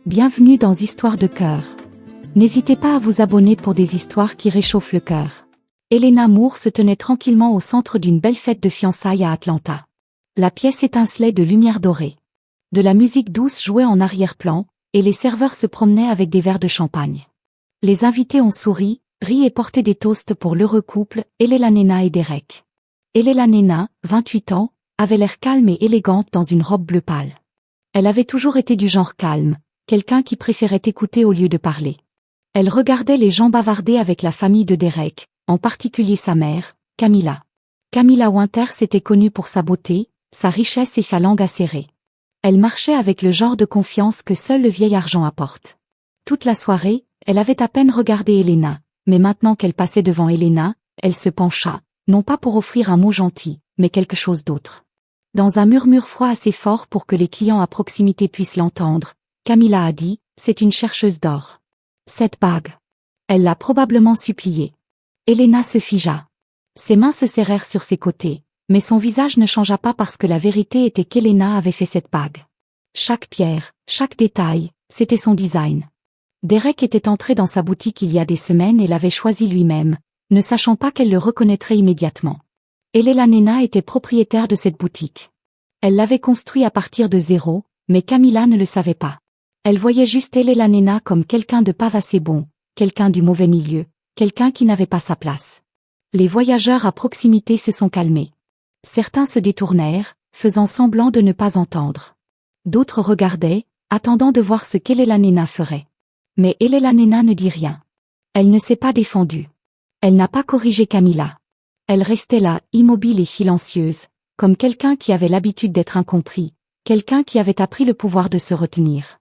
Bienvenue dans Histoire de cœur. N'hésitez pas à vous abonner pour des histoires qui réchauffent le cœur. Elena Moore se tenait tranquillement au centre d'une belle fête de fiançailles à Atlanta. La pièce étincelait de lumière dorée. De la musique douce jouait en arrière-plan, et les serveurs se promenaient avec des verres de champagne. Les invités ont souri, ri et porté des toasts pour l'heureux couple, Elena et Derek. Elena, 28 ans, avait l'air calme et élégante dans une robe bleu pâle. Elle avait toujours été du genre calme, quelqu'un qui préférait écouter au lieu de parler. Elle regardait les gens bavarder avec la famille de Derek, en particulier sa mère, Camilla. Camilla Winters était connue pour sa beauté, sa richesse et sa langue acérée. Elle marchait avec le genre de confiance que seul le vieil argent apporte. Toute la soirée, elle avait à peine regardé Elena, mais maintenant qu'elle passait devant Elena, elle se pencha, non pas pour offrir un mot gentil, mais quelque chose d'autre. Dans un murmure froid assez fort pour que les clients à proximité puissent l'entendre, Camilla a dit, « C'est une chercheuse d'or. Cette bague. » Elle l'a probablement supplié. Elena se figea. Ses mains se serrèrent sur ses côtés, mais son visage ne changea pas parce que la vérité était qu'Elena avait fait cette bague. Chaque pierre, chaque détail, c'était son design. Derek était entré dans sa boutique il y a des semaines et l'avait choisi lui-même, ne sachant pas qu'elle le reconnaîtrait immédiatement. Elena était propriétaire de cette boutique. Elle l'avait construit à partir de zéro, mais Camilla ne le savait pas. Elle voyait juste Elena comme quelqu'un de pas assez bon, quelqu'un du mauvais milieu, quelqu'un qui n'avait pas sa place. Les voyageurs à proximité se sont calmés. Certains se détournèrent, faisant semblant de ne pas entendre. D'autres regardaient, attendant de voir ce qu'Elena ferait. Mais Elena ne dit rien. Elle ne s'est pas défendue. Elle n'a pas corrigé Camilla. Elle restait là, immobile et silencieuse, comme quelqu'un qui avait l'habitude d'être incompris, quelqu'un qui avait appris le pouvoir de se retenir.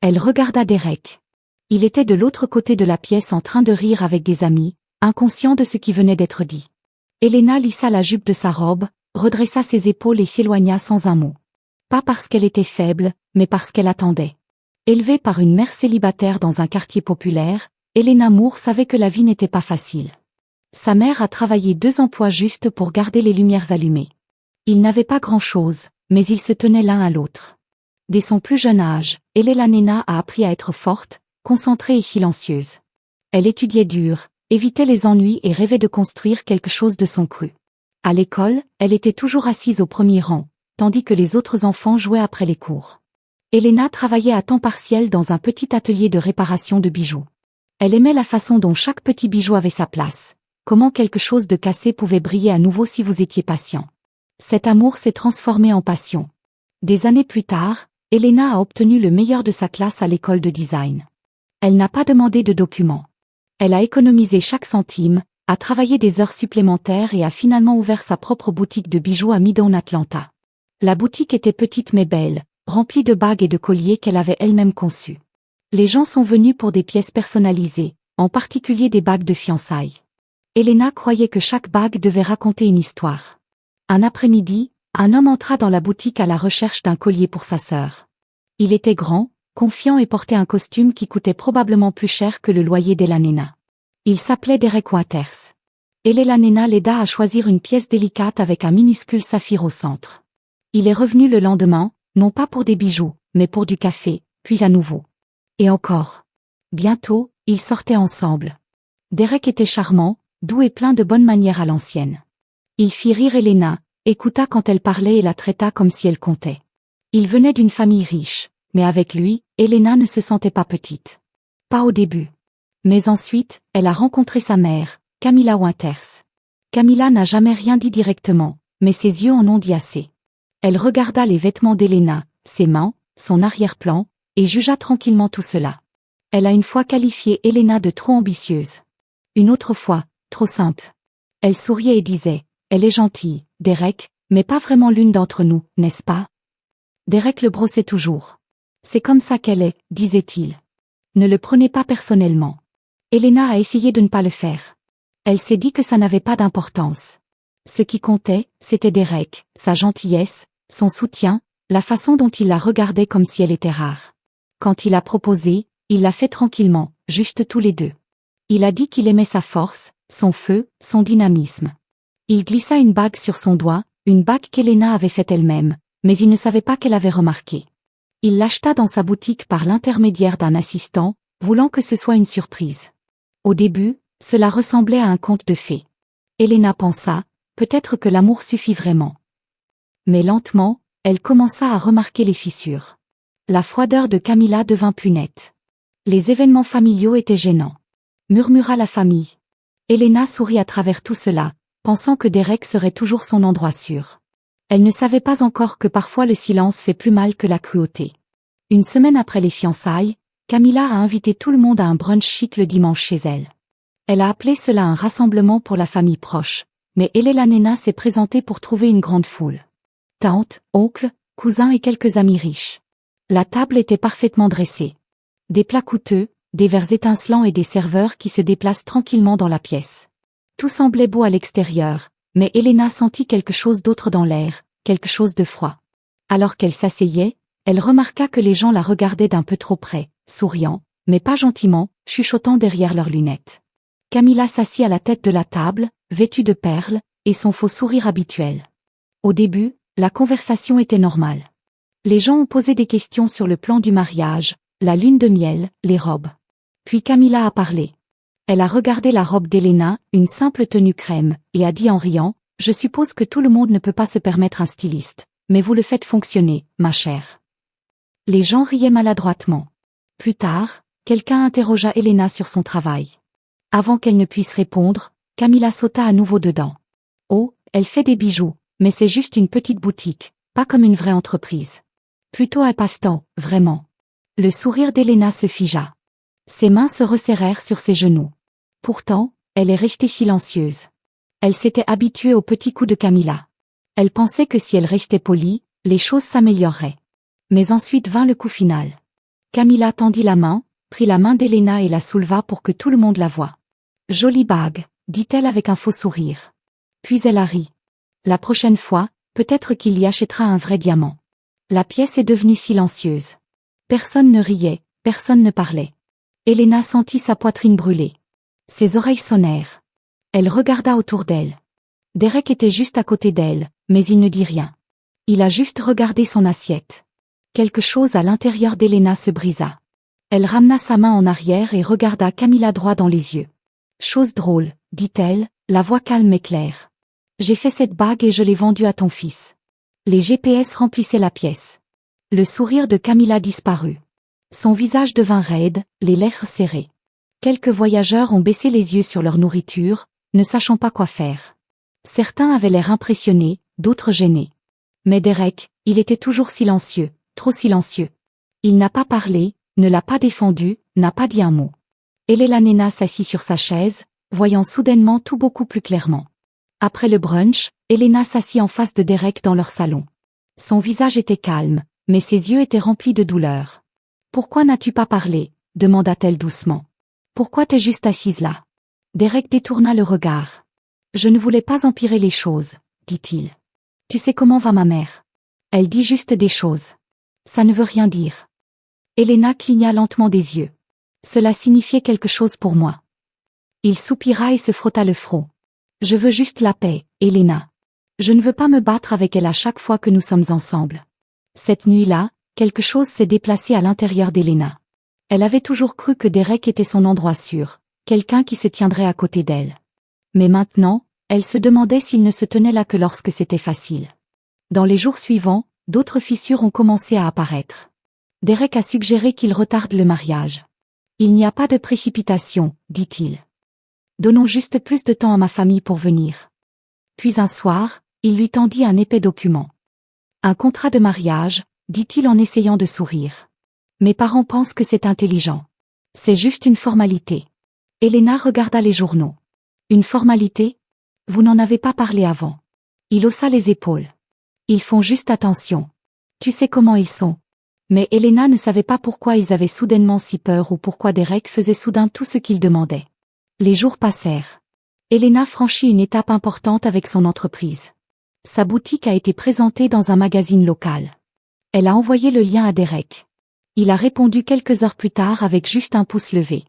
Elle regarda Derek. Il était de l'autre côté de la pièce en train de rire avec des amis, inconscient de ce qui venait d'être dit. Elena lissa la jupe de sa robe, redressa ses épaules et s'éloigna sans un mot. Pas parce qu'elle était faible, mais parce qu'elle attendait. Élevée par une mère célibataire dans un quartier populaire, Elena Moore savait que la vie n'était pas facile. Sa mère a travaillé 2 emplois juste pour garder les lumières allumées. Ils n'avaient pas grand-chose, mais ils se tenaient l'un à l'autre. Dès son plus jeune âge, Elena a appris à être forte, concentrée et silencieuse. Elle étudiait dur, évitait les ennuis et rêvait de construire quelque chose de son cru. À l'école, elle était toujours assise au premier rang, tandis que les autres enfants jouaient après les cours. Elena travaillait à temps partiel dans un petit atelier de réparation de bijoux. Elle aimait la façon dont chaque petit bijou avait sa place, comment quelque chose de cassé pouvait briller à nouveau si vous étiez patient. Cet amour s'est transformé en passion. Des années plus tard, Elena a obtenu le meilleur de sa classe à l'école de design. Elle n'a pas demandé de documents. Elle a économisé chaque centime, a travaillé des heures supplémentaires et a finalement ouvert sa propre boutique de bijoux à Midtown Atlanta. La boutique était petite mais belle, remplie de bagues et de colliers qu'elle avait elle-même conçus. Les gens sont venus pour des pièces personnalisées, en particulier des bagues de fiançailles. Elena croyait que chaque bague devait raconter une histoire. Un après-midi, un homme entra dans la boutique à la recherche d'un collier pour sa sœur. Il était grand, confiant et portait un costume qui coûtait probablement plus cher que le loyer d'Elena. Il s'appelait Derek Winters. Elena l'aida à choisir une pièce délicate avec un minuscule saphir au centre. Il est revenu le lendemain, non pas pour des bijoux, mais pour du café, puis à nouveau. Et encore. Bientôt, ils sortaient ensemble. Derek était charmant, doux et plein de bonnes manières à l'ancienne. Il fit rire Elena, écouta quand elle parlait et la traita comme si elle comptait. Il venait d'une famille riche, mais avec lui, Elena ne se sentait pas petite. Pas au début. Mais ensuite, elle a rencontré sa mère, Camilla Winters. Camilla n'a jamais rien dit directement, mais ses yeux en ont dit assez. Elle regarda les vêtements d'Elena, ses mains, son arrière-plan, et jugea tranquillement tout cela. Elle a une fois qualifié Elena de trop ambitieuse. Une autre fois, trop simple. Elle souriait et disait, « Elle est gentille, Derek, mais pas vraiment l'une d'entre nous, n'est-ce pas ?» Derek le brossait toujours. « C'est comme ça qu'elle est, disait-il. Ne le prenez pas personnellement. » Elena a essayé de ne pas le faire. Elle s'est dit que ça n'avait pas d'importance. Ce qui comptait, c'était Derek, sa gentillesse, son soutien, la façon dont il la regardait comme si elle était rare. Quand il a proposé, il l'a fait tranquillement, juste tous les deux. Il a dit qu'il aimait sa force, son feu, son dynamisme. Il glissa une bague sur son doigt, une bague qu'Elena avait faite elle-même, mais il ne savait pas qu'elle avait remarqué. Il l'acheta dans sa boutique par l'intermédiaire d'un assistant, voulant que ce soit une surprise. Au début, cela ressemblait à un conte de fées. Elena pensa, peut-être que l'amour suffit vraiment. Mais lentement, elle commença à remarquer les fissures. La froideur de Camilla devint plus nette. Les événements familiaux étaient gênants. Murmura la famille. Elena sourit à travers tout cela, pensant que Derek serait toujours son endroit sûr. Elle ne savait pas encore que parfois le silence fait plus mal que la cruauté. Une semaine après les fiançailles, Camilla a invité tout le monde à un brunch chic le dimanche chez elle. Elle a appelé cela un rassemblement pour la famille proche, mais Elena Nena s'est présentée pour trouver une grande foule. Tantes, oncles, cousins et quelques amis riches. La table était parfaitement dressée. Des plats coûteux, des verres étincelants et des serveurs qui se déplacent tranquillement dans la pièce. Tout semblait beau à l'extérieur, mais Elena sentit quelque chose d'autre dans l'air, quelque chose de froid. Alors qu'elle s'asseyait, elle remarqua que les gens la regardaient d'un peu trop près, souriant, mais pas gentiment, chuchotant derrière leurs lunettes. Camilla s'assit à la tête de la table, vêtue de perles, et son faux sourire habituel. Au début, la conversation était normale. Les gens ont posé des questions sur le plan du mariage, la lune de miel, les robes. Puis Camilla a parlé. Elle a regardé la robe d'Elena, une simple tenue crème, et a dit en riant, « Je suppose que tout le monde ne peut pas se permettre un styliste, mais vous le faites fonctionner, ma chère. » Les gens riaient maladroitement. Plus tard, quelqu'un interrogea Elena sur son travail. Avant qu'elle ne puisse répondre, Camilla sauta à nouveau dedans. « Oh, elle fait des bijoux, mais c'est juste une petite boutique, pas comme une vraie entreprise. Plutôt un passe-temps, vraiment. » Le sourire d'Elena se figea. Ses mains se resserrèrent sur ses genoux. Pourtant, elle est restée silencieuse. Elle s'était habituée aux petits coups de Camilla. Elle pensait que si elle restait polie, les choses s'amélioreraient. Mais ensuite vint le coup final. Camilla tendit la main, prit la main d'Elena et la souleva pour que tout le monde la voie. « Jolie bague, » dit-elle avec un faux sourire. Puis elle a ri. La prochaine fois, peut-être qu'il y achètera un vrai diamant. La pièce est devenue silencieuse. Personne ne riait, personne ne parlait. Elena sentit sa poitrine brûler. Ses oreilles sonnèrent. Elle regarda autour d'elle. Derek était juste à côté d'elle, mais il ne dit rien. Il a juste regardé son assiette. Quelque chose à l'intérieur d'Elena se brisa. Elle ramena sa main en arrière et regarda Camilla droit dans les yeux. « Chose drôle, » dit-elle, la voix calme et claire. « J'ai fait cette bague et je l'ai vendue à ton fils. » Les GPS remplissaient la pièce. Le sourire de Camilla disparut. Son visage devint raide, les lèvres serrées. Quelques voyageurs ont baissé les yeux sur leur nourriture, ne sachant pas quoi faire. Certains avaient l'air impressionnés, d'autres gênés. Mais Derek, il était toujours silencieux, trop silencieux. Il n'a pas parlé, ne l'a pas défendu, n'a pas dit un mot. Elena Nena s'assit sur sa chaise, voyant soudainement tout beaucoup plus clairement. Après le brunch, Elena s'assit en face de Derek dans leur salon. Son visage était calme, mais ses yeux étaient remplis de douleur. « Pourquoi n'as-tu pas parlé ?» demanda-t-elle doucement. « Pourquoi t'es juste assise là ?» Derek détourna le regard. « Je ne voulais pas empirer les choses, » dit-il. « Tu sais comment va ma mère ? Elle dit juste des choses. Ça ne veut rien dire. » Elena cligna lentement des yeux. Cela signifiait quelque chose pour moi. Il soupira et se frotta le front. « Je veux juste la paix, Elena. Je ne veux pas me battre avec elle à chaque fois que nous sommes ensemble. » Cette nuit-là, quelque chose s'est déplacé à l'intérieur d'Elena. Elle avait toujours cru que Derek était son endroit sûr, quelqu'un qui se tiendrait à côté d'elle. Mais maintenant, elle se demandait s'il ne se tenait là que lorsque c'était facile. Dans les jours suivants, d'autres fissures ont commencé à apparaître. Derek a suggéré qu'il retarde le mariage. « Il n'y a pas de précipitation, » dit-il. « Donnons juste plus de temps à ma famille pour venir. » Puis un soir, il lui tendit un épais document. « Un contrat de mariage, » dit-il en essayant de sourire. « Mes parents pensent que c'est intelligent. C'est juste une formalité. » Elena regarda les journaux. « Une formalité ? Vous n'en avez pas parlé avant. » Il haussa les épaules. « Ils font juste attention. Tu sais comment ils sont. » Mais Elena ne savait pas pourquoi ils avaient soudainement si peur ou pourquoi Derek faisait soudain tout ce qu'il demandait. Les jours passèrent. Elena franchit une étape importante avec son entreprise. Sa boutique a été présentée dans un magazine local. Elle a envoyé le lien à Derek. Il a répondu quelques heures plus tard avec juste un pouce levé.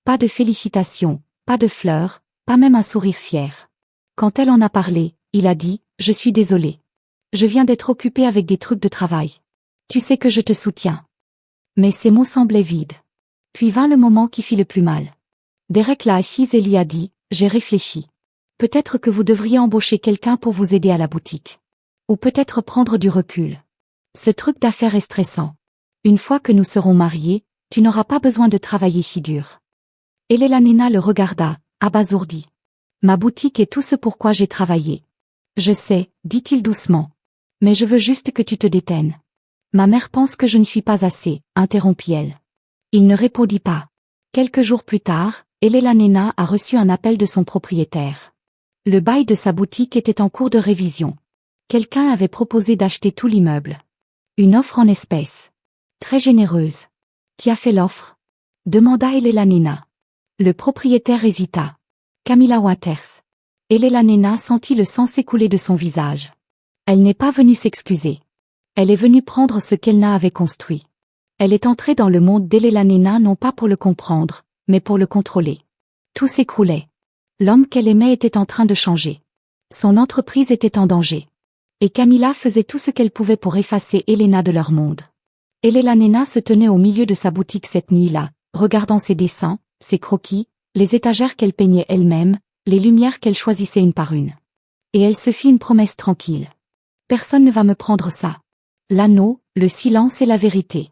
Pas de félicitations, pas de fleurs, pas même un sourire fier. Quand elle en a parlé, il a dit « Je suis désolé. Je viens d'être occupé avec des trucs de travail. » Tu sais que je te soutiens. Mais ces mots semblaient vides. Puis vint le moment qui fit le plus mal. Derek l'a assise et lui a dit, j'ai réfléchi. Peut-être que vous devriez embaucher quelqu'un pour vous aider à la boutique. Ou peut-être prendre du recul. Ce truc d'affaires est stressant. Une fois que nous serons mariés, tu n'auras pas besoin de travailler si dur. Elena le regarda, abasourdi. Ma boutique est tout ce pourquoi j'ai travaillé. Je sais, dit-il doucement. Mais je veux juste que tu te détennes. Ma mère pense que je ne suis pas assez, interrompit-elle. Il ne répondit pas. Quelques jours plus tard, Elena a reçu un appel de son propriétaire. Le bail de sa boutique était en cours de révision. Quelqu'un avait proposé d'acheter tout l'immeuble. Une offre en espèces. Très généreuse. Qui a fait l'offre? Demanda Elena. Le propriétaire hésita. Camilla Waters. Elena sentit le sang s'écouler de son visage. Elle n'est pas venue s'excuser. Elle est venue prendre ce qu'Elna avait construit. Elle est entrée dans le monde d'Elena non pas pour le comprendre, mais pour le contrôler. Tout s'écroulait. L'homme qu'elle aimait était en train de changer. Son entreprise était en danger. Et Camilla faisait tout ce qu'elle pouvait pour effacer Elena de leur monde. Elena se tenait au milieu de sa boutique cette nuit-là, regardant ses dessins, ses croquis, les étagères qu'elle peignait elle-même, les lumières qu'elle choisissait une par une. Et elle se fit une promesse tranquille. Personne ne va me prendre ça. L'anneau, le silence et la vérité.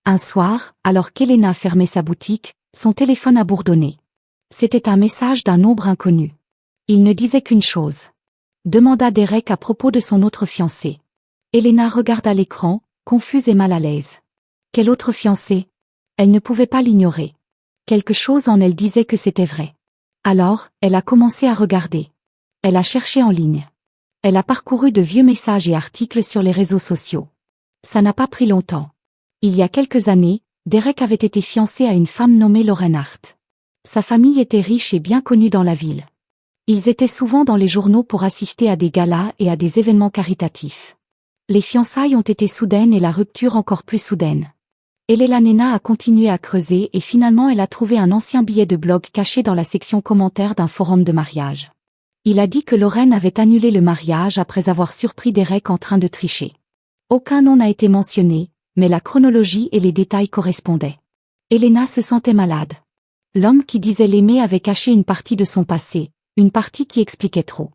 Un soir, alors qu'Elena fermait sa boutique, son téléphone a bourdonné. C'était un message d'un nombre inconnu. Il ne disait qu'une chose. Demanda Derek à propos de son autre fiancé. Elena regarda l'écran, confuse et mal à l'aise. Quel autre fiancé? Elle ne pouvait pas l'ignorer. Quelque chose en elle disait que c'était vrai. Alors, elle a commencé à regarder. Elle a cherché en ligne. Elle a parcouru de vieux messages et articles sur les réseaux sociaux. Ça n'a pas pris longtemps. Il y a quelques années, Derek avait été fiancé à une femme nommée Lauren Hart. Sa famille était riche et bien connue dans la ville. Ils étaient souvent dans les journaux pour assister à des galas et à des événements caritatifs. Les fiançailles ont été soudaines et la rupture encore plus soudaine. Elena a continué à creuser et finalement elle a trouvé un ancien billet de blog caché dans la section commentaires d'un forum de mariage. Il a dit que Lauren avait annulé le mariage après avoir surpris Derek en train de tricher. Aucun nom n'a été mentionné, mais la chronologie et les détails correspondaient. Elena se sentait malade. L'homme qui disait l'aimer avait caché une partie de son passé, une partie qui expliquait trop.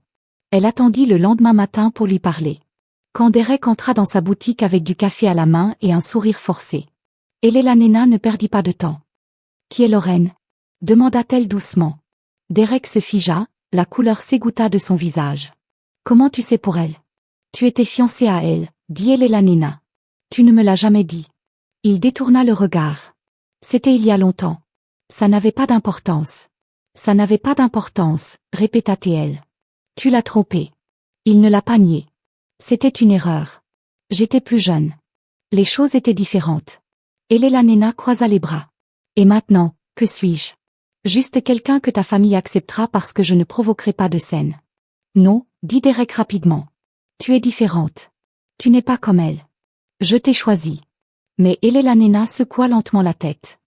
Elle attendit le lendemain matin pour lui parler. Quand Derek entra dans sa boutique avec du café à la main et un sourire forcé. Elena ne perdit pas de temps. « Qui est Lauren ?» demanda-t-elle doucement. Derek se figea, la couleur s'égoutta de son visage. « Comment tu sais pour elle ? Tu étais fiancé à elle, dit Elena. Tu ne me l'as jamais dit. » Il détourna le regard. « C'était il y a longtemps. Ça n'avait pas d'importance. » Ça n'avait pas d'importance, répéta-t-elle. Tu l'as trompé. Il ne l'a pas nié. C'était une erreur. J'étais plus jeune. Les choses étaient différentes. Elena croisa les bras. Et maintenant, que suis-je? Juste quelqu'un que ta famille acceptera parce que je ne provoquerai pas de scène. Non, dit Derek rapidement. Tu es différente. Tu n'es pas comme elle. Je t'ai choisi. Mais Elena secoua lentement la tête.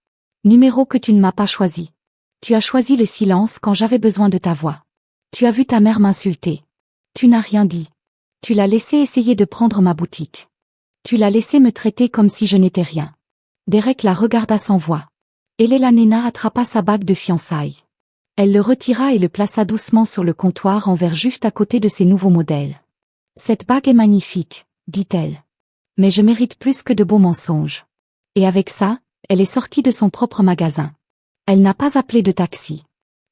Numéro que tu ne m'as pas choisi. Tu as choisi le silence quand j'avais besoin de ta voix. Tu as vu ta mère m'insulter. Tu n'as rien dit. Tu l'as laissé essayer de prendre ma boutique. Tu l'as laissé me traiter comme si je n'étais rien. Derek la regarda sans voix. Elena attrapa sa bague de fiançailles. Elle le retira et le plaça doucement sur le comptoir en verre juste à côté de ses nouveaux modèles. Cette bague est magnifique, dit-elle. Mais je mérite plus que de beaux mensonges. Et avec ça, elle est sortie de son propre magasin. Elle n'a pas appelé de taxi.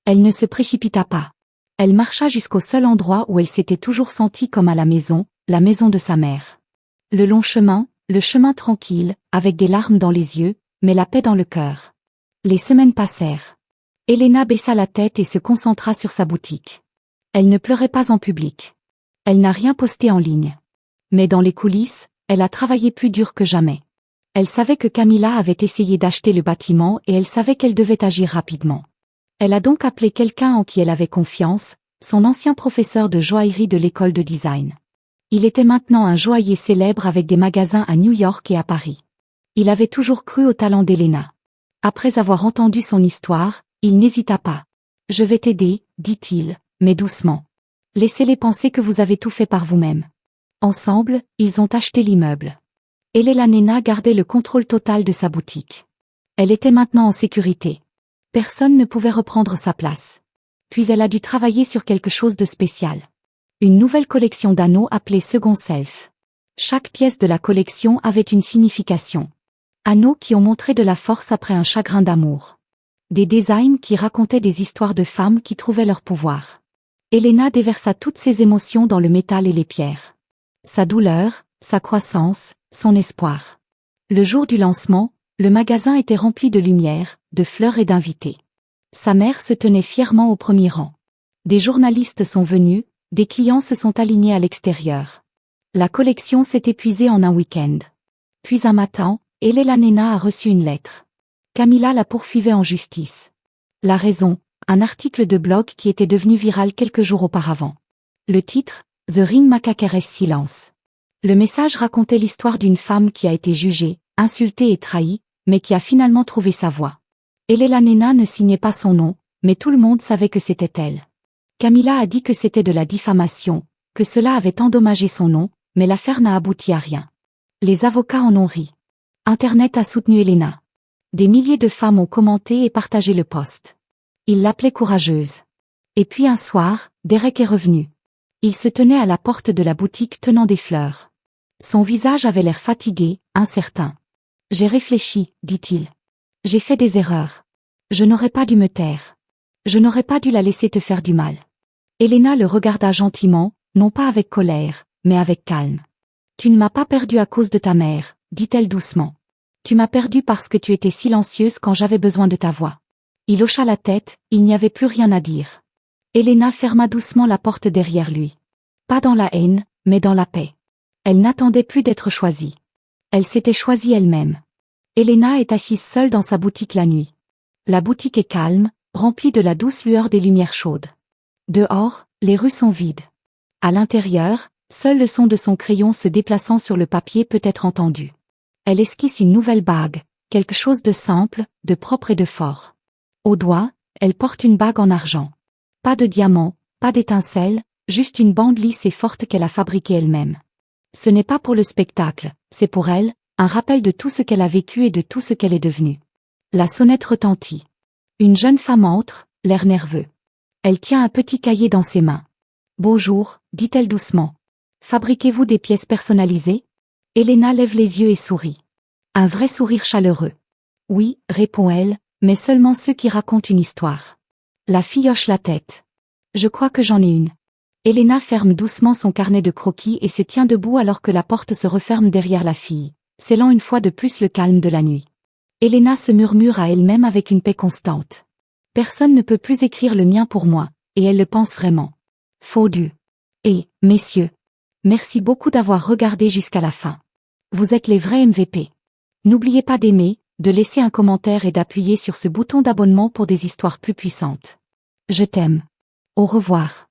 Elle ne se précipita pas. Elle marcha jusqu'au seul endroit où elle s'était toujours sentie comme à la maison de sa mère. Le chemin tranquille, avec des larmes dans les yeux, mais la paix dans le cœur. Les semaines passèrent. Elena baissa la tête et se concentra sur sa boutique. Elle ne pleurait pas en public. Elle n'a rien posté en ligne. Mais dans les coulisses, elle a travaillé plus dur que jamais. Elle savait que Camilla avait essayé d'acheter le bâtiment et elle savait qu'elle devait agir rapidement. Elle a donc appelé quelqu'un en qui elle avait confiance, son ancien professeur de joaillerie de l'école de design. Il était maintenant un joaillier célèbre avec des magasins à New York et à Paris. Il avait toujours cru au talent d'Elena. Après avoir entendu son histoire, il n'hésita pas. « Je vais t'aider, dit-il, mais doucement. Laissez-les penser que vous avez tout fait par vous-même. » Ensemble, ils ont acheté l'immeuble. Elena gardait le contrôle total de sa boutique. Elle était maintenant en sécurité. Personne ne pouvait reprendre sa place. Puis elle a dû travailler sur quelque chose de spécial. Une nouvelle collection d'anneaux appelée Second Self. Chaque pièce de la collection avait une signification. Anneaux qui ont montré de la force après un chagrin d'amour. Des designs qui racontaient des histoires de femmes qui trouvaient leur pouvoir. Elena déversa toutes ses émotions dans le métal et les pierres. Sa douleur, sa croissance, son espoir. Le jour du lancement, le magasin était rempli de lumière, de fleurs et d'invités. Sa mère se tenait fièrement au premier rang. Des journalistes sont venus, des clients se sont alignés à l'extérieur. La collection s'est épuisée en un week-end. Puis un matin, Elena a reçu une lettre. Camilla la poursuivait en justice. La raison, un article de blog qui était devenu viral quelques jours auparavant. Le titre, The Ring Macaqueres Silence. Le message racontait l'histoire d'une femme qui a été jugée, insultée et trahie, mais qui a finalement trouvé sa voie. Elena ne signait pas son nom, mais tout le monde savait que c'était elle. Camilla a dit que c'était de la diffamation, que cela avait endommagé son nom, mais l'affaire n'a abouti à rien. Les avocats en ont ri. Internet a soutenu Elena. Des milliers de femmes ont commenté et partagé le post. Ils l'appelaient courageuse. Et puis un soir, Derek est revenu. Il se tenait à la porte de la boutique tenant des fleurs. Son visage avait l'air fatigué, incertain. « J'ai réfléchi, dit-il. J'ai fait des erreurs. Je n'aurais pas dû me taire. Je n'aurais pas dû la laisser te faire du mal. » Elena le regarda gentiment, non pas avec colère, mais avec calme. « Tu ne m'as pas perdu à cause de ta mère, dit-elle doucement. Tu m'as perdu parce que tu étais silencieuse quand j'avais besoin de ta voix. » Il hocha la tête, il n'y avait plus rien à dire. Elena ferma doucement la porte derrière lui. Pas dans la haine, mais dans la paix. Elle n'attendait plus d'être choisie. Elle s'était choisie elle-même. Elena est assise seule dans sa boutique la nuit. La boutique est calme, remplie de la douce lueur des lumières chaudes. Dehors, les rues sont vides. À l'intérieur, seul le son de son crayon se déplaçant sur le papier peut être entendu. Elle esquisse une nouvelle bague, quelque chose de simple, de propre et de fort. Au doigt, elle porte une bague en argent. Pas de diamant, pas d'étincelle, juste une bande lisse et forte qu'elle a fabriquée elle-même. Ce n'est pas pour le spectacle, c'est pour elle, un rappel de tout ce qu'elle a vécu et de tout ce qu'elle est devenue. La sonnette retentit. Une jeune femme entre, l'air nerveux. Elle tient un petit cahier dans ses mains. « Bonjour, dit-elle doucement. Fabriquez-vous des pièces personnalisées ?» Elena lève les yeux et sourit. Un vrai sourire chaleureux. « Oui, répond-elle, mais seulement ceux qui racontent une histoire. » La fille hoche la tête. « Je crois que j'en ai une. » Elena ferme doucement son carnet de croquis et se tient debout alors que la porte se referme derrière la fille, scellant une fois de plus le calme de la nuit. Elena se murmure à elle-même avec une paix constante. Personne ne peut plus écrire le mien pour moi, et elle le pense vraiment. Faux Dieu. Et, messieurs, merci beaucoup d'avoir regardé jusqu'à la fin. Vous êtes les vrais MVP. N'oubliez pas d'aimer, de laisser un commentaire et d'appuyer sur ce bouton d'abonnement pour des histoires plus puissantes. Je t'aime. Au revoir.